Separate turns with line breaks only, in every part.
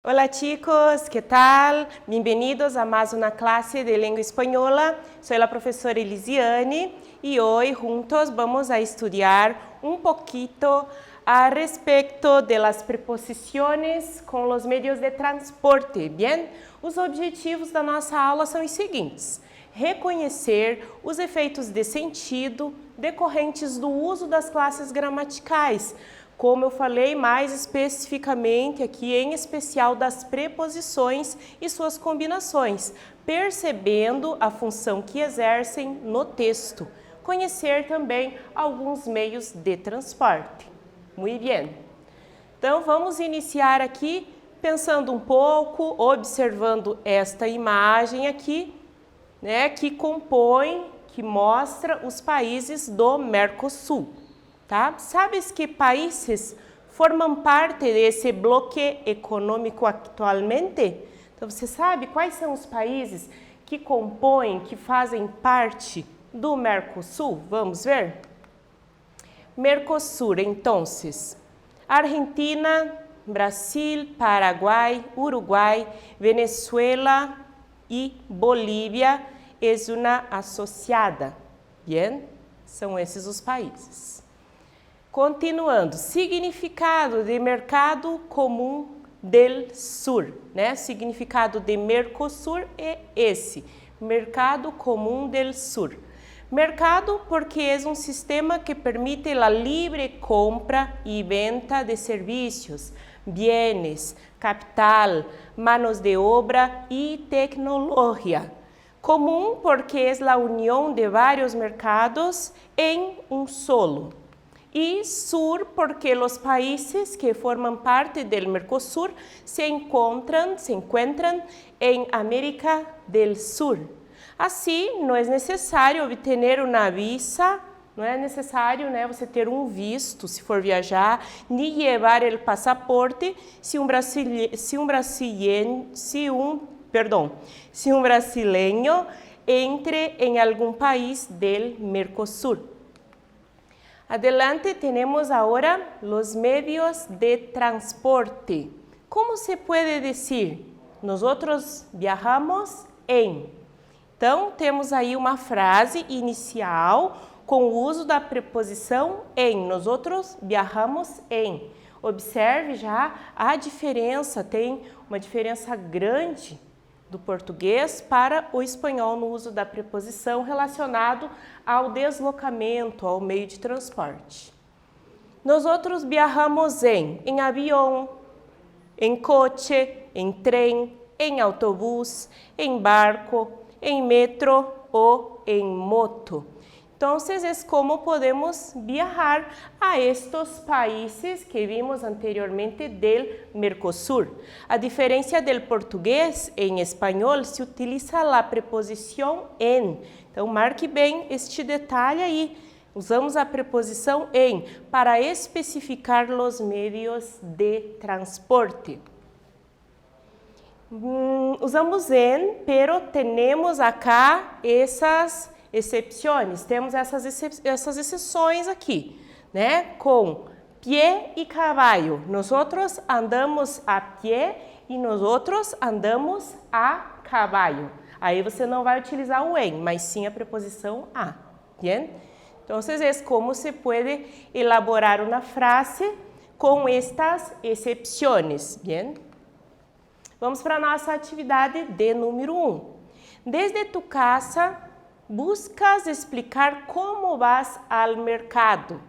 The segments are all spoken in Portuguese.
Hola chicos, ¿qué tal? Bienvenidos a más una clase de lengua española. Soy la profesora Elisiane y hoy juntos vamos a estudiar un poquito a respecto de las preposiciones com los medios de transporte, bien? Os objetivos da nossa aula são os seguintes: reconhecer os efeitos de sentido decorrentes do uso das classes gramaticais, como eu falei mais especificamente aqui, em especial das preposições e suas combinações, percebendo a função que exercem no texto. Conhecer também alguns meios de transporte. Muito bem. Então, vamos iniciar aqui pensando um pouco, observando esta imagem aqui, né, que compõe, que mostra os países do Mercosul. Tá? Sabes que países formam parte desse bloco econômico atualmente? Então, você sabe quais são os países que compõem, que fazem parte do Mercosul? Vamos ver? Mercosul, então, Argentina, Brasil, Paraguai, Uruguai, Venezuela e Bolívia é uma associada. Bien? São esses os países. Continuando, significado de mercado comum del sur, né? Significado de Mercosul é esse, mercado comum del sur. Mercado porque é um sistema que permite a livre compra e venta de serviços, bienes, capital, manos de obra e tecnologia. Comum porque é a união de vários mercados em um solo. E sur porque os países que formam parte do Mercosul se encontram em América do Sur. Assim, não é necessário obter uma visa, não é necessário, né, você ter um visto se for viajar, nem levar o passaporte se um brasileiro entre em algum país do Mercosul. Adelante, temos agora os meios de transporte. Como se pode dizer? Nós viajamos em. Então, temos aí uma frase inicial com o uso da preposição em. Nós viajamos em. Observe já a diferença, tem uma diferença grande do português para o espanhol no uso da preposição relacionado ao deslocamento, ao meio de transporte. Nós viajamos em avião, em coche, em trem, em autobus, em barco, em metro ou em moto. Então, é como podemos viajar a estes países que vimos anteriormente do Mercosul. A diferença do português em espanhol se utiliza a preposição en. Então, marque bem este detalhe aí. Usamos a preposição em para especificar os meios de transporte. Usamos en, pero temos acá essas exceções, temos essas exceções aqui, né? Com pé e cavalo. Nós andamos a pé e nós andamos a cavalo. Aí você não vai utilizar o en, mas sim a preposição a. Bien? Então, é como se pode elaborar uma frase com estas exceções. Bien? Vamos para a nossa atividade de número 1. Desde tu casa, buscas explicar como vas ao mercado,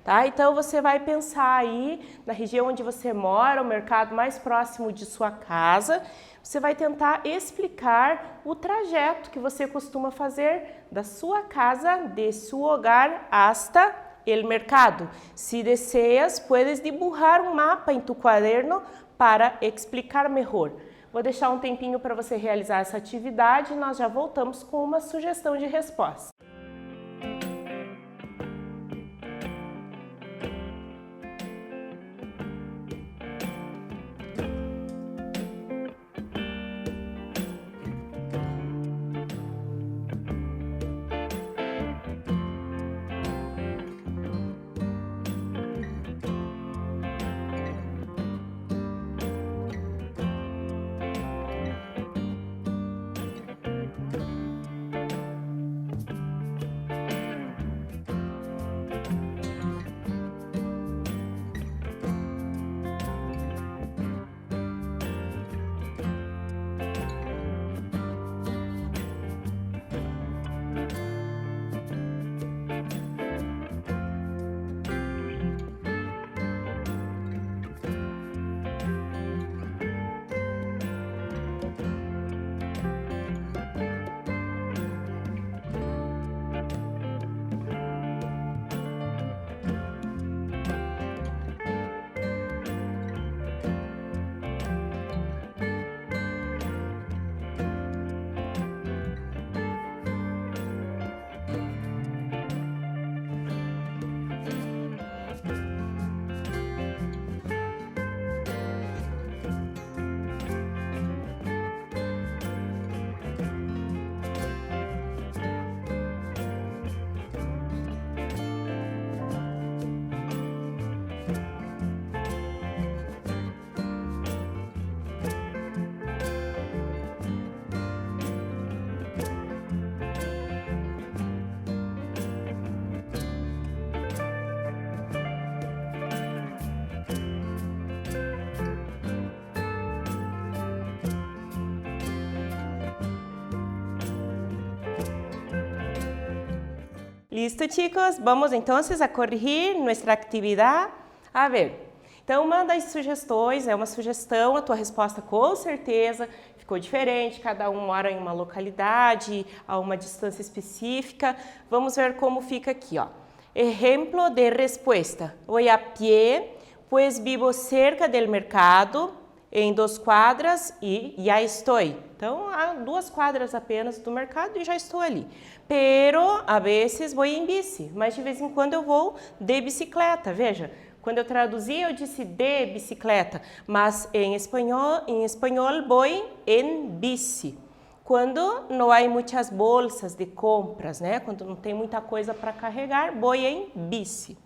tá? Então, você vai pensar aí na região onde você mora, o mercado mais próximo de sua casa, você vai tentar explicar o trajeto que você costuma fazer da sua casa, de seu hogar, hasta el mercado. Se deseas, puedes dibujar um mapa em tu caderno para explicar melhor. Vou deixar um tempinho para você realizar essa atividade e nós já voltamos com uma sugestão de resposta. Listo, chicos? Vamos entonces a corrigir nuestra actividad. A ver, então manda as sugestões, é uma sugestão, a tua resposta com certeza ficou diferente, cada um mora em uma localidade, a uma distância específica. Vamos ver como fica aqui, ó. Ejemplo de respuesta. Voy a pie, pues vivo cerca del mercado, em 2 quadras e já estou. Então, há 2 quadras apenas do mercado e já estou ali. Pero, a vezes, vou em bici, mas de vez em quando eu vou de bicicleta. Veja, quando eu traduzi, eu disse de bicicleta, mas em espanhol vou em bici. Quando não há muitas bolsas de compras, né? Quando não tem muita coisa para carregar, vou em bici.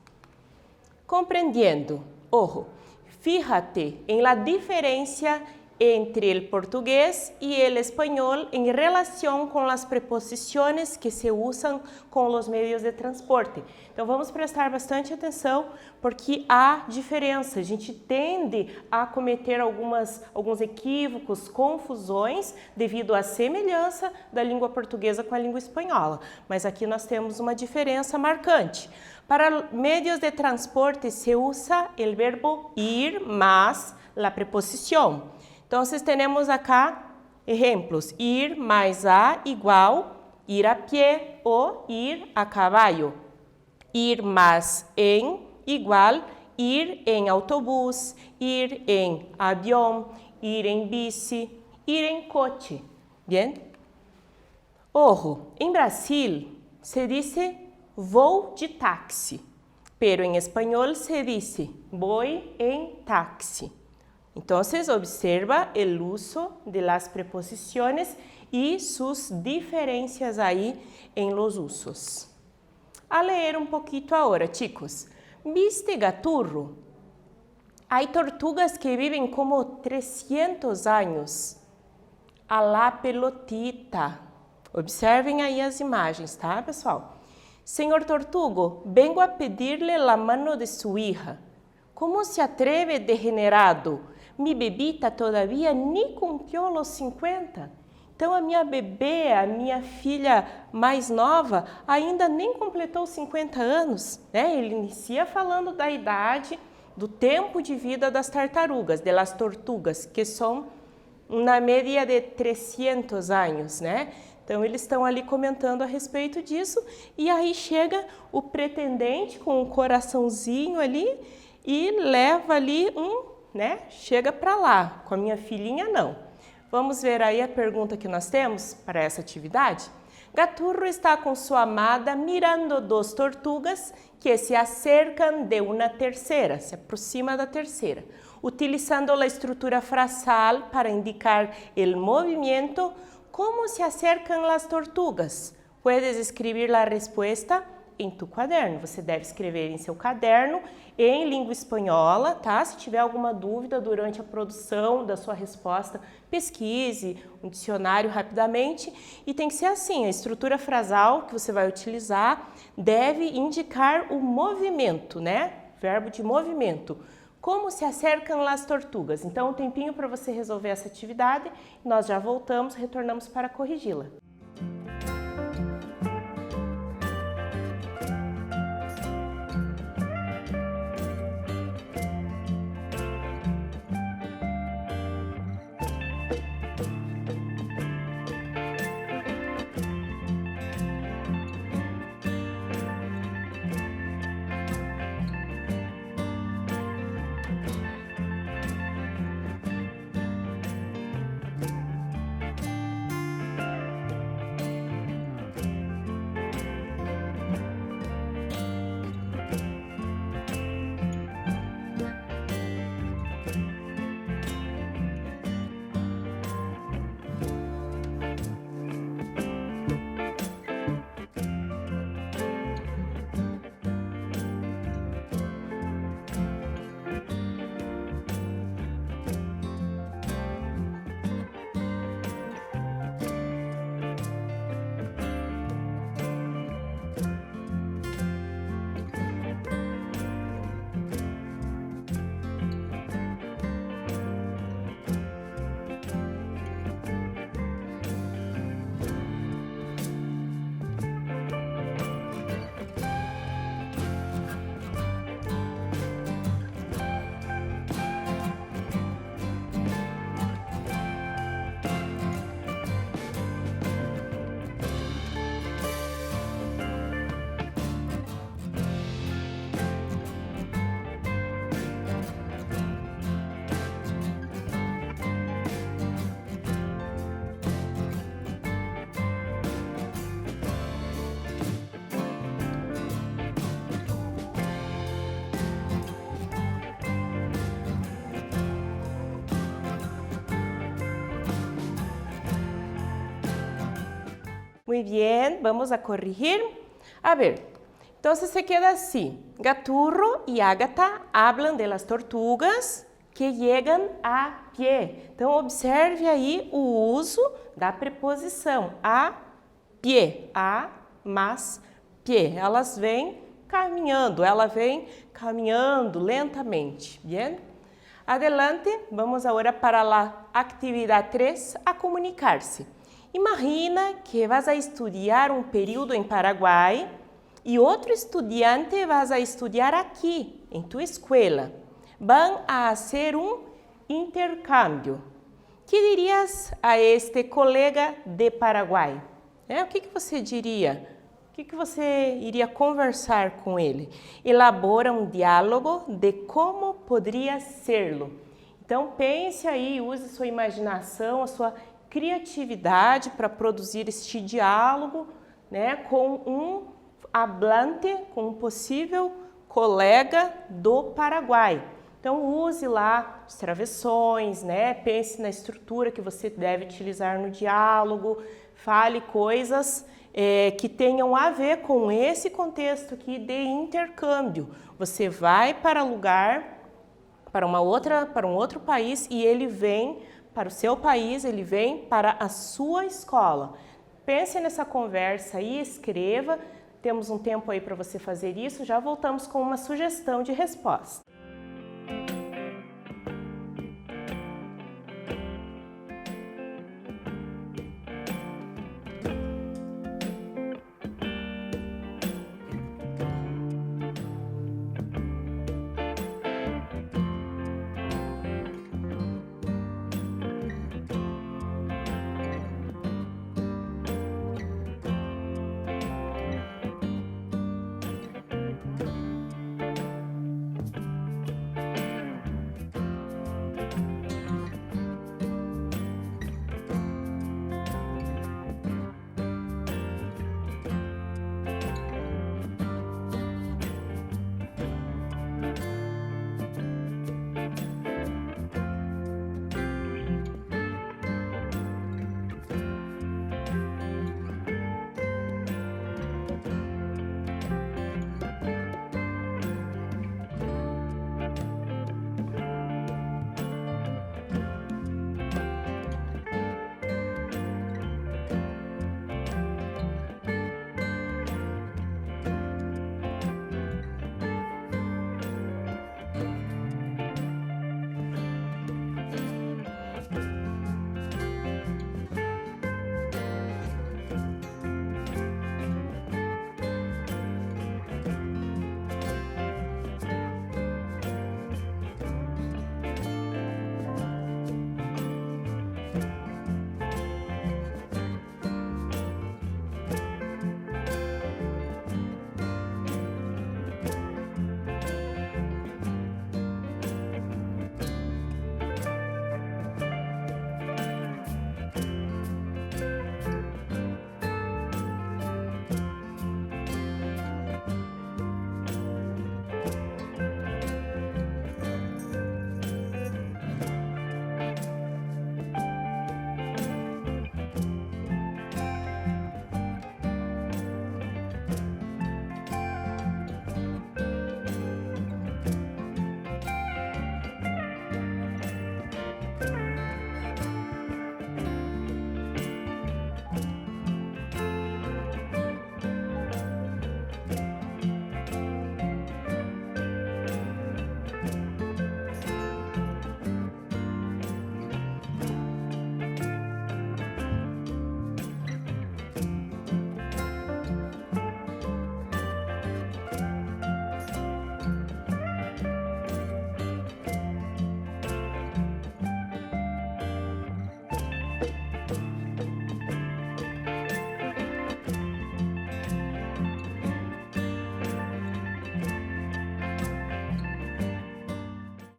Compreendiendo. Ojo. Fíjate en la diferencia entre el portugués y el español en relación con las preposiciones que se usan com os meios de transporte. Então, vamos prestar bastante atenção porque há diferença. A gente tende a cometer alguns equívocos, confusões devido à semelhança da língua portuguesa com a língua espanhola. Mas aqui nós temos uma diferença marcante. Para meios de transporte se usa o verbo ir más la preposición. Então, temos acá exemplos. Ir mais a igual ir a pie ou ir a caballo. Ir más en igual ir em autobús, ir em avião, ir em bici, ir em coche. Bien? Ojo, em Brasil se dice vou de táxi, pero em espanhol se dice voy em táxi. Então, observa o uso de las preposiciones e sus diferencias aí em los usos. A leer um pouquinho agora, chicos. ¿Viste gaturro? Há tortugas que vivem como 300 anos. A la pelotita. Observem aí as imagens, tá, pessoal? Senhor Tortugo, vengo a pedirle la mano de su hija. ¿Cómo se atreve, degenerado? Mi bebita todavía ni cumprió los 50. Então, a minha bebê, a minha filha mais nova, ainda nem completou 50 anos. Né? Ele inicia falando da idade, do tempo de vida das tartarugas, de las tortugas, que são na média de 300 anos, né? Então, eles estão ali comentando a respeito disso e aí chega o pretendente com um coraçãozinho ali e leva ali né? Chega para lá, com a minha filhinha não. Vamos ver aí a pergunta que nós temos para essa atividade? Gaturro está com sua amada mirando 2 tortugas que se acercam de uma terceira, se aproxima da terceira, utilizando a estrutura frasal para indicar o movimento. ¿Cómo se acercan las tortugas? Puedes escribir la respuesta em tu caderno. Você deve escrever em seu caderno em língua espanhola, tá? Se tiver alguma dúvida durante a produção da sua resposta, pesquise um dicionário rapidamente. E tem que ser assim, a estrutura frasal que você vai utilizar deve indicar o movimento, né? Verbo de movimento. Como se acercam las tortugas? Então, um tempinho para você resolver essa atividade. Nós já voltamos, retornamos para corrigi-la. Muy bien, vamos a corrigir. A ver, entonces se queda así. Gaturro y Ágata hablan de las tortugas que llegan a pé. Então, observe aí o uso da preposição a pé, a mais pé. Elas vêm caminhando, ela vem caminhando lentamente. Bien? Adelante, vamos agora para a atividade 3, a comunicar-se. Imagina que vas a estudar um período em Paraguai e outro estudante vas a estudar aqui, em tua escola. Vão a fazer um intercâmbio. Que dirias a este colega de Paraguai? O que você diria? O que você iria conversar com ele? Elabora um diálogo de como poderia ser-lo. Então pense aí, use sua imaginação, a sua criatividade para produzir este diálogo, né, com um hablante, com um possível colega do Paraguai. Então use lá os travessões, né? Pense na estrutura que você deve utilizar no diálogo, fale coisas que tenham a ver com esse contexto aqui de intercâmbio. Você vai para lugar, para um outro país e ele vem para o seu país, ele vem para a sua escola. Pense nessa conversa e escreva. Temos um tempo aí para você fazer isso. Já voltamos com uma sugestão de resposta.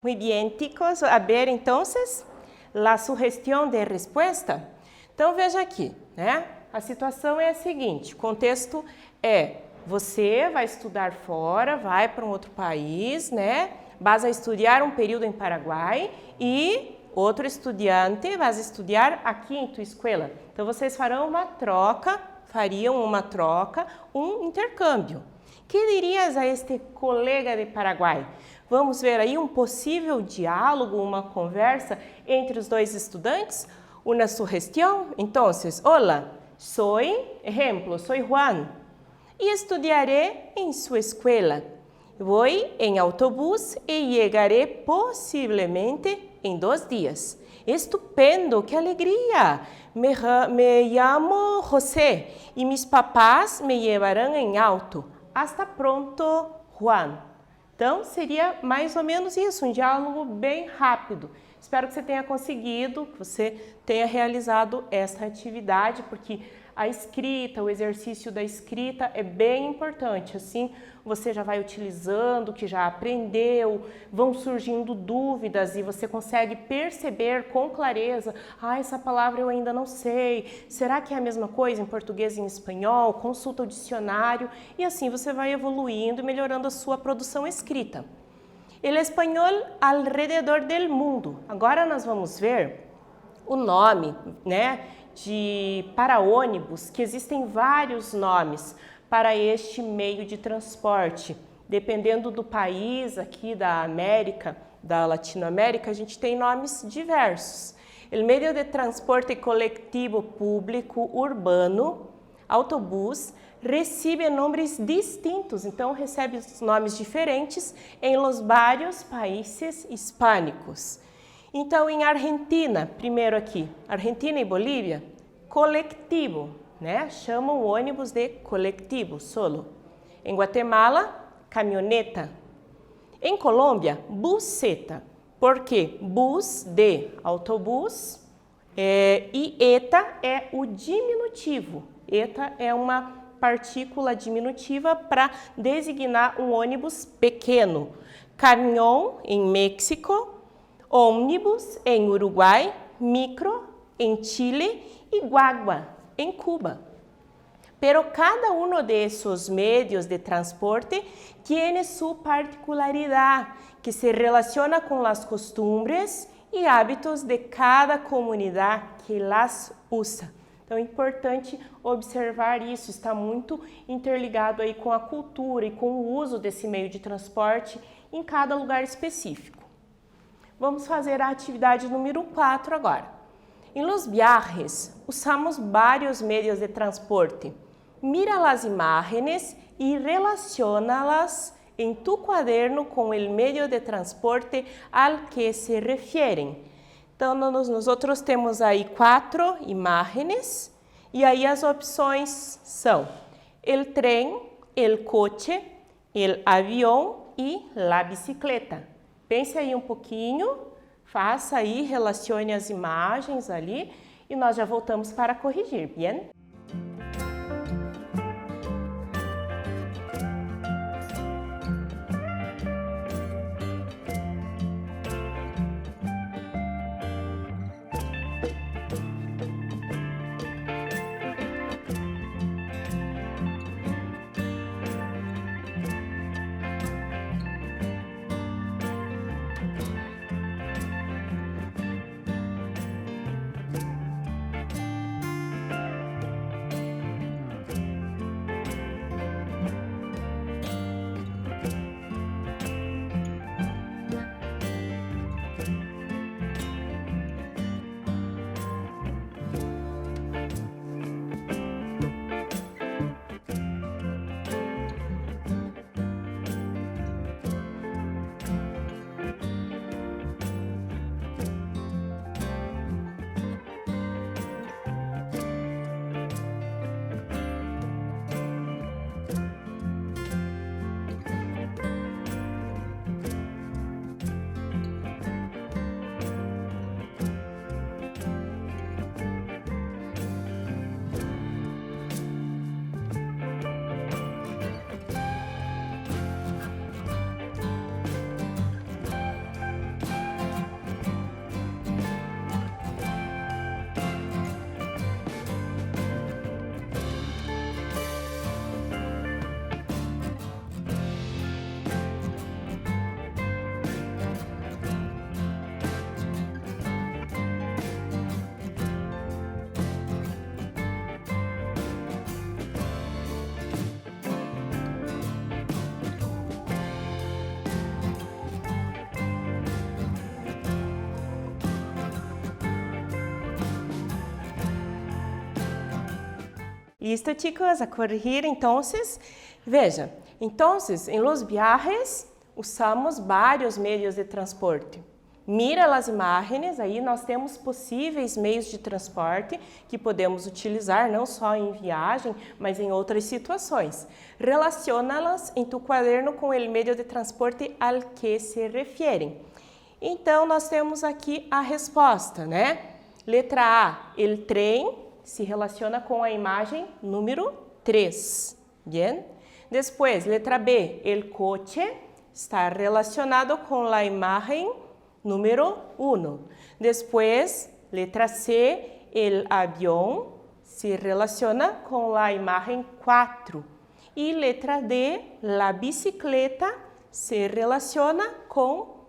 Muy bien, chicos. A ver, entonces, la sugestão de resposta. Então, veja aqui, né? A situação é a seguinte, o contexto é, você vai estudar fora, vai para um outro país, né? Vas a estudar um período em Paraguai e outro estudante vai estudar aqui em tua escola. Então, vocês farão uma troca fariam uma troca, um intercâmbio. Que dirias a este colega de Paraguai? Vamos ver aí um possível diálogo, uma conversa entre os dois estudantes? Una sugestión. Entonces, hola, soy Juan y estudiaré en su escuela. Voy en autobús y llegaré posiblemente en 2 días. Estupendo, qué alegría. Me llamo José y mis papás me llevarán en auto. Hasta pronto, Juan. Então, seria mais ou menos isso, um diálogo bem rápido. Espero que você tenha conseguido, que você tenha realizado essa atividade, porque a escrita, o exercício da escrita é bem importante. Assim, você já vai utilizando o que já aprendeu, vão surgindo dúvidas e você consegue perceber com clareza: ah, essa palavra eu ainda não sei, será que é a mesma coisa em português e em espanhol? Consulta o dicionário e assim você vai evoluindo e melhorando a sua produção escrita. El espanhol alrededor del mundo. Agora nós vamos ver o nome, para ônibus, que existem vários nomes para este meio de transporte. Dependendo do país aqui da América, da Latinoamérica, a gente tem nomes diversos. El medio de transporte colectivo público urbano, autobús, recebe nomes distintos, então recebe nomes diferentes em los vários países hispânicos. Então, em Argentina, primeiro aqui, Argentina e Bolívia, coletivo, chamam o ônibus de coletivo, solo. Em Guatemala, caminhoneta. Em Colômbia, buseta. Por quê? Bus de autobus e eta é o diminutivo. Eta é uma partícula diminutiva para designar um ônibus pequeno. Caminhão em México, ônibus em Uruguai, micro em Chile e guagua em Cuba. Pero cada uno de esos medios de transporte tiene su particularidad que se relaciona con las costumbres y hábitos de cada comunidad que las usa. Então é importante observar isso, está muito interligado aí com a cultura e com o uso desse meio de transporte em cada lugar específico. Vamos fazer a atividade número 4 agora. Em los viajes, usamos vários medios de transporte. Mira las imágenes y relaciónalas en tu cuaderno con el medio de transporte al que se refieren. Então, nós temos aí 4 imagens e aí as opções são el tren, el coche, el avião e la bicicleta. Pense aí um pouquinho, faça aí, relacione as imagens ali e nós já voltamos para corrigir, bien? Listo, chicos, a corrigir entonces. Veja, entonces, en los viajes usamos vários meios de transporte. Mira as imagens, aí nós temos possíveis meios de transporte que podemos utilizar não só em viagem, mas em outras situações. Relaciona-las em tu quaderno com o meio de transporte al que se referem. Então, nós temos aqui a resposta, né? Letra A, el trem se relaciona com a imagem número 3. Bien? Depois, letra B, el coche está relacionado com a imagem número 1. Depois, letra C, el avião se relaciona com a imagem 4. E letra D, la bicicleta se relaciona com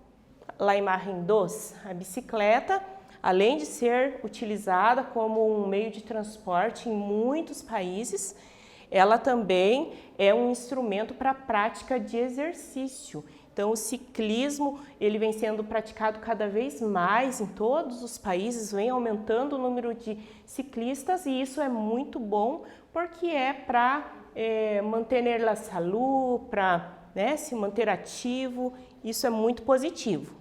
a imagem 2. A bicicleta, além de ser utilizada como um meio de transporte em muitos países, ela também é um instrumento para a prática de exercício. Então, o ciclismo ele vem sendo praticado cada vez mais em todos os países, vem aumentando o número de ciclistas e isso é muito bom porque é para manter a saúde, para se manter ativo, isso é muito positivo.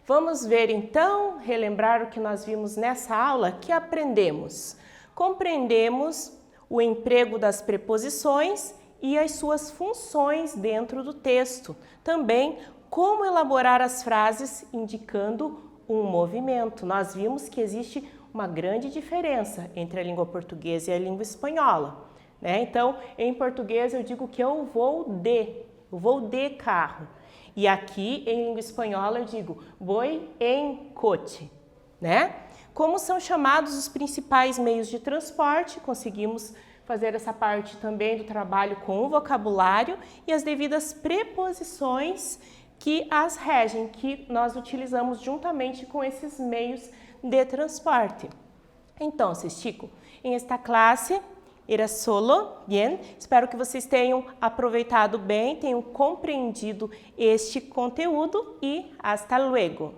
Vamos ver então, relembrar o que nós vimos nessa aula, que aprendemos. Compreendemos o emprego das preposições e as suas funções dentro do texto. Também como elaborar as frases indicando um movimento. Nós vimos que existe uma grande diferença entre a língua portuguesa e a língua espanhola, né? Então, em português eu digo que eu vou de carro. E aqui em língua espanhola eu digo vou em coche, né? Como são chamados os principais meios de transporte, conseguimos fazer essa parte também do trabalho com o vocabulário e as devidas preposições que as regem, que nós utilizamos juntamente com esses meios de transporte. Então, Chico, em esta classe era solo, bien? Espero que vocês tenham aproveitado bem, tenham compreendido este conteúdo e hasta luego.